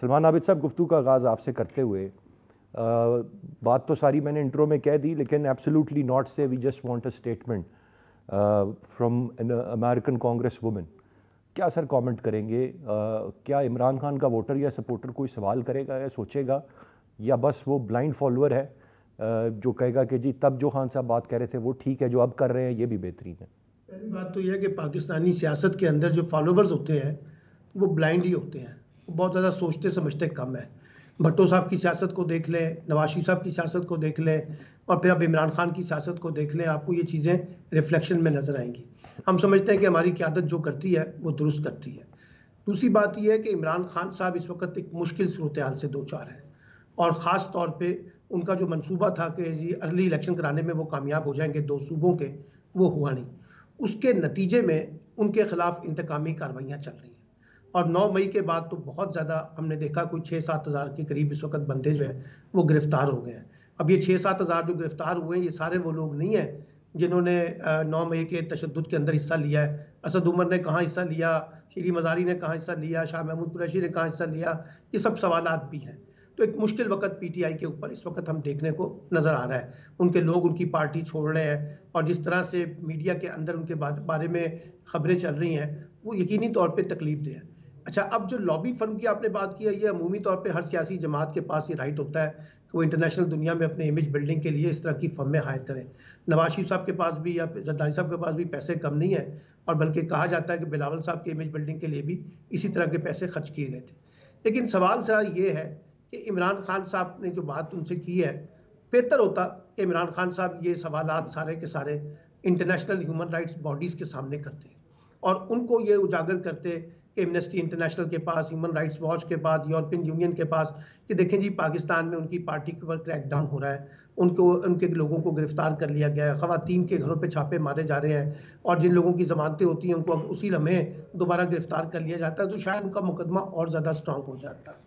सलमान आबिद साहब, गुफ्तगू का आगाज़ आपसे करते हुए बात तो सारी मैंने इंट्रो में कह दी, लेकिन absolutely not so we just want a statement from an American congress woman. क्या सर कमेंट करेंगे? क्या इमरान खान का वोटर या सपोर्टर कोई सवाल करेगा या सोचेगा, या बस वो ब्लाइंड फॉलोअर है जो कहेगा कि जी तब जो खान साहब बात कह रहे थे वो ठीक है, जो अब कर रहे हैं ये भी बेहतरीन है? पहली बात तो यह है कि पाकिस्तानी सियासत के अंदर जो फॉलोवर्स होते हैं वो ब्लाइंड ही होते हैं, वो बहुत ज़्यादा सोचते समझते कम है। भट्टो साहब की सियासत को देख लें, नवाज शरीफ साहब की सियासत को देख लें, और फिर अब इमरान खान की सियासत को देख लें, आपको ये चीज़ें रिफ्लेक्शन में नज़र आएंगी। हम समझते हैं कि हमारी क़यादत जो करती है वो दुरुस्त करती है। दूसरी बात यह है कि इमरान खान साहब इस वक्त एक मुश्किल सूरत हाल से दो चार हैं, और ख़ास तौर पर उनका जो मनसूबा था कि जी अर्ली इलेक्शन कराने में वो कामयाब हो जाएंगे 2 सूबों के, वो हुआ नहीं। उसके नतीजे में उनके खिलाफ इंतकामी कार्रवाइयाँ चल रही हैं, और 9 मई के बाद तो बहुत ज़्यादा हमने देखा, कोई 6-7 हज़ार के करीब इस वक्त बंदे जो हैं वो गिरफ्तार हो गए हैं। अब ये 6-7 हज़ार जो गिरफ्तार हुए हैं, ये सारे वो लोग नहीं हैं जिन्होंने 9 मई के तशद्दुद के अंदर हिस्सा लिया है। असद उमर ने कहाँ हिस्सा लिया, शीरी मज़ारी ने कहाँ हिस्सा लिया, शाह महमूद कुरैशी ने कहाँ हिस्सा लिया, ये सब सवालात भी हैं। तो एक मुश्किल वक्त पीटीआई के ऊपर इस वक्त हम देखने को नज़र आ रहा है। उनके लोग उनकी पार्टी छोड़ रहे हैं, और जिस तरह से मीडिया के अंदर उनके बारे में खबरें चल रही हैं वो यकीनी तौर पे तकलीफ दें। अच्छा, अब जो लॉबी फर्म की आपने बात की है, ये अमूमी तौर पे हर सियासी जमात के पास ये राइट होता है कि वो इंटरनेशनल दुनिया में अपने इमेज बिल्डिंग के लिए इस तरह की फर्में हायर करें। नवाज शरीफ साहब के पास भी या जरदारी साहब के पास भी पैसे कम नहीं है, और बल्कि कहा जाता है कि बिलावल साहब के इमेज बिल्डिंग के लिए भी इसी तरह के पैसे खर्च किए गए थे। लेकिन सवाल सरा ये है कि इमरान खान साहब ने जो बात उनसे की है, बेहतर होता कि इमरान खान साहब ये सवालात सारे के सारे इंटरनेशनल ह्यूमन राइट्स बॉडीज़ के सामने करते, और उनको ये उजागर करते कि एमनेस्टी इंटरनेशनल के पास, ह्यूमन राइट्स वॉच के पास, यूरोपियन यूनियन के पास, कि देखें जी पाकिस्तान में उनकी पार्टी के ऊपर क्रैकडाउन हो रहा है, उनको उनके लोगों को गिरफ्तार कर लिया गया है, ख़वातीन के घरों पे छापे मारे जा रहे हैं, और जिन लोगों की ज़मानतें होती हैं उनको अब उसी लम्हे दोबारा गिरफ्तार कर लिया जाता है, तो शायद उनका मुकदमा और ज़्यादा स्ट्रॉन्ग हो जाता है।